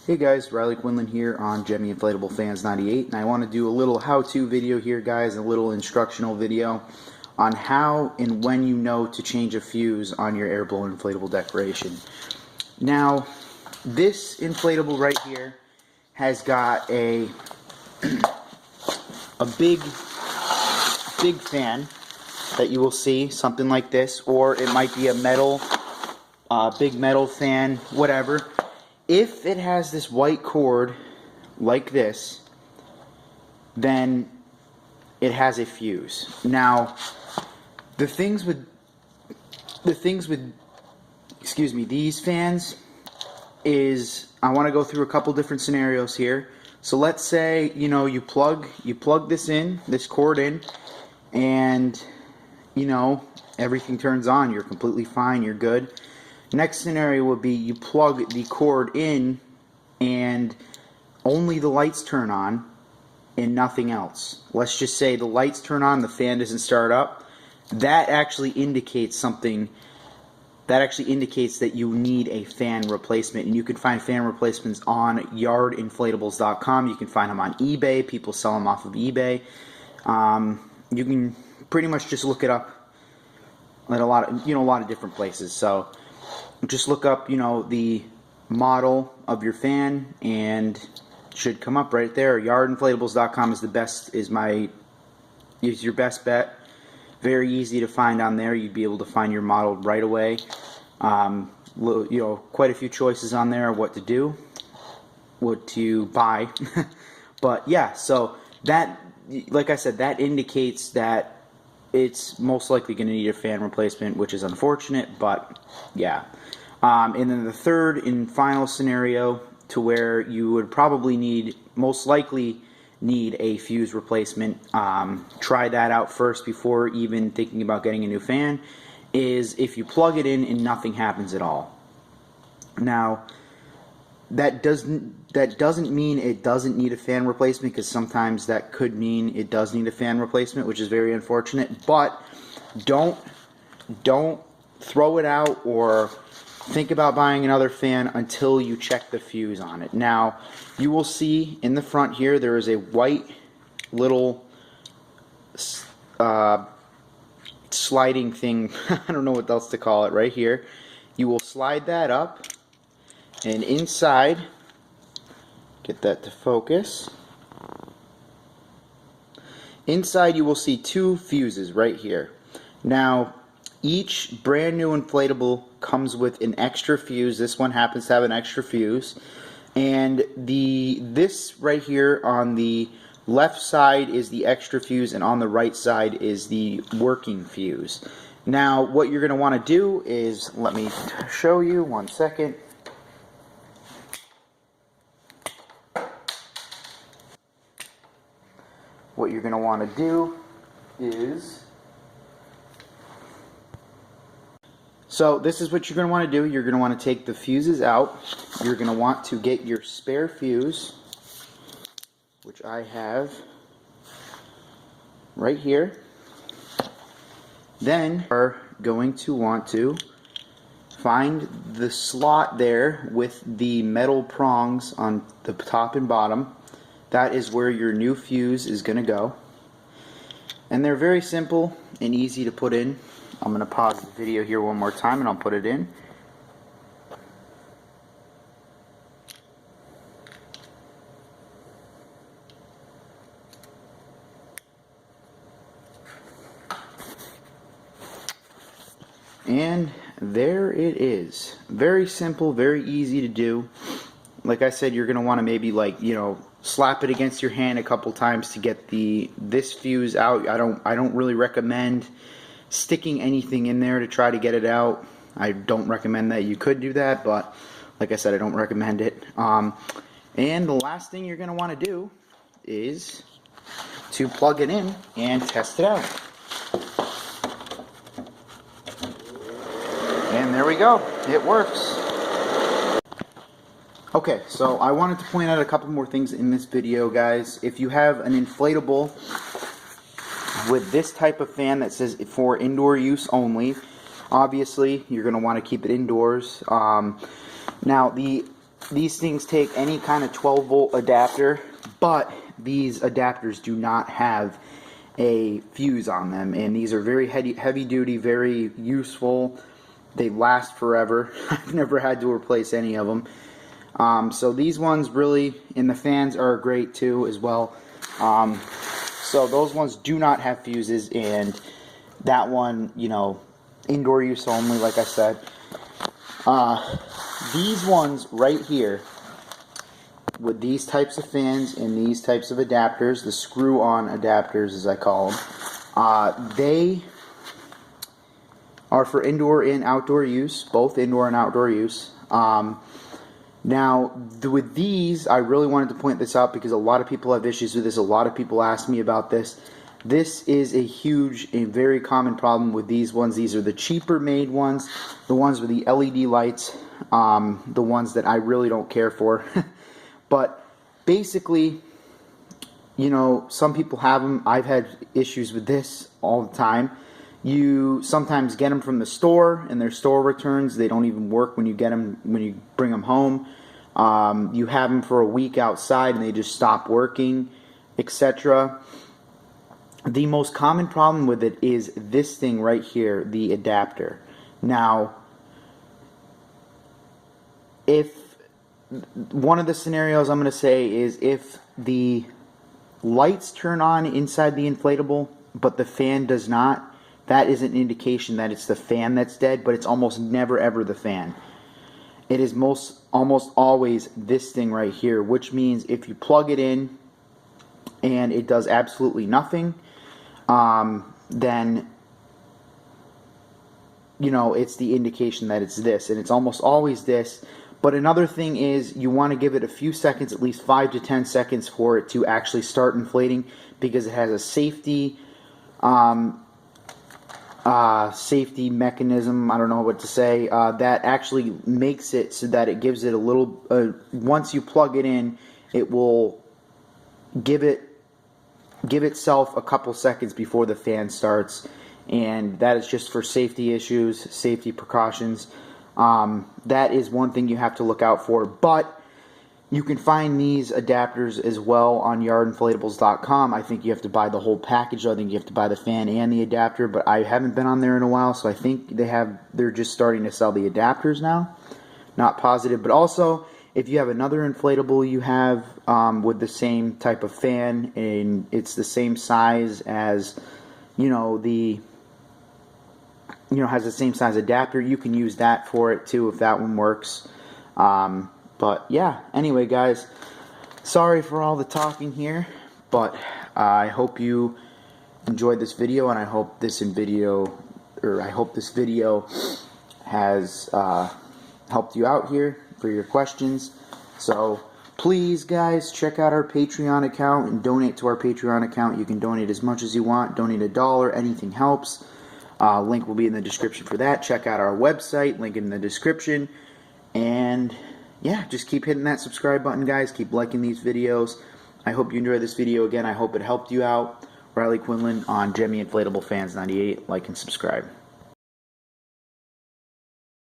Hey guys, Riley Quinlan here on Gemmy Inflatable Fans 98, and I want to do a little how-to video here, guys, a little instructional video on how and when you know to change a fuse on your Airblown inflatable decoration. Now, this inflatable right here has got a big fan that you will see, something like this, or it might be a metal, big metal fan, whatever. If it has this white cord like this, then it has a fuse. Now, the things with these fans is, I want to go through a couple different scenarios here. So let's say, you know, you plug this cord in, and you know, everything turns on, you're completely fine, you're good. Next scenario would be you plug the cord in and only the lights turn on and nothing else. Let's just say the lights turn on, the fan doesn't start up. That actually indicates something. That actually indicates that you need a fan replacement, and you can find fan replacements on yardinflatables.com. You can find them on eBay. People sell them off of eBay. You can pretty much just look it up at a lot of different places. So just look up, you know, the model of your fan, and it should come up right there. Yardinflatables.com is your best bet. Very easy to find on there. You'd be able to find your model right away. You know, quite a few choices on there of what to do, what to buy. But yeah, so that, like I said, that indicates that it's most likely going to need a fan replacement, which is unfortunate, but yeah. And then the third and final scenario, to where you would probably most likely need a fuse replacement, try that out first before even thinking about getting a new fan, is if you plug it in and nothing happens at all. Now, that doesn't mean it doesn't need a fan replacement, because sometimes that could mean it does need a fan replacement, which is very unfortunate. But don't throw it out or think about buying another fan until you check the fuse on it. Now, you will see in the front here there is a white little sliding thing. I don't know what else to call it, right here. You will slide that up, and inside, get that to focus, inside you will see two fuses right here. Now, each brand new inflatable comes with an extra fuse. This one happens to have an extra fuse, and this right here on the left side is the extra fuse, and on the right side is the working fuse. Now, what you're going to want to do is, let me show you, one second. What you're going to want to do is, so this is what you're going to want to do. You're going to want to take the fuses out. You're going to want to get your spare fuse, which I have right here. Then you're going to want to find the slot there with the metal prongs on the top and bottom. That is where your new fuse is going to go. And they're very simple and easy to put in. I'm going to pause the video here one more time and I'll put it in. And there it is. Very simple, very easy to do. Like I said, you're going to want to maybe, like, you know, slap it against your hand a couple times to get this fuse out. I don't really recommend sticking anything in there to try to get it out. I don't recommend that. You could do that, but like I said, I don't recommend it. And the last thing you're going to want to do is to plug it in and test it out. And there we go. It works. Okay, so I wanted to point out a couple more things in this video, guys. If you have an inflatable with this type of fan that says for indoor use only, obviously you're going to want to keep it indoors. Now, the these things take any kind of 12-volt adapter, but these adapters do not have a fuse on them, and these are very heavy duty, very useful. They last forever. I've never had to replace any of them. So these ones really, and the fans are great too as well. So those ones do not have fuses, and that one, you know, indoor use only, like I said. These ones right here, with these types of fans and these types of adapters, the screw-on adapters as I call them, they are for indoor and outdoor use, both indoor and outdoor use. Now, with these, I really wanted to point this out because a lot of people have issues with this. A lot of people ask me about this. This is a very common problem with these ones. These are the cheaper made ones, the ones with the LED lights, the ones that I really don't care for. But basically, you know, some people have them. I've had issues with this all the time. You sometimes get them from the store, and their store returns. They don't even work when you get them, when you bring them home. You have them for a week outside, and they just stop working, etc. The most common problem with it is this thing right here, the adapter. Now, if one of the scenarios I'm going to say is if the lights turn on inside the inflatable, but the fan does not, that is an indication that it's the fan that's dead, but it's almost never ever the fan. It is almost always this thing right here, which means if you plug it in and it does absolutely nothing, then, you know, it's the indication that it's this, and it's almost always this. But another thing is you want to give it a few seconds, at least 5 to 10 seconds, for it to actually start inflating, because it has a safety safety mechanism, I don't know what to say, that actually makes it so that it gives it a little, once you plug it in, it will give itself a couple seconds before the fan starts, and that is just for safety issues, safety precautions. That is one thing you have to look out for, but you can find these adapters as well on yardinflatables.com. I think you have to buy the whole package. I think you have to buy the fan and the adapter, but I haven't been on there in a while, so I think they're just starting to sell the adapters now. Not positive, but also if you have another inflatable you have with the same type of fan, and it's the same size as, you know, has the same size adapter, you can use that for it too if that one works. But yeah, anyway guys, sorry for all the talking here, but I hope you enjoyed this video, and I hope this video has helped you out here for your questions. So please guys, check out our Patreon account and donate to our Patreon account. You can donate as much as you want. Donate $1, anything helps. Link will be in the description for that. Check out our website, link in the description. And yeah, just keep hitting that subscribe button, guys. Keep liking these videos. I hope you enjoyed this video. Again, I hope it helped you out. Riley Quinlan on Gemmy Inflatable Fans 98. Like and subscribe.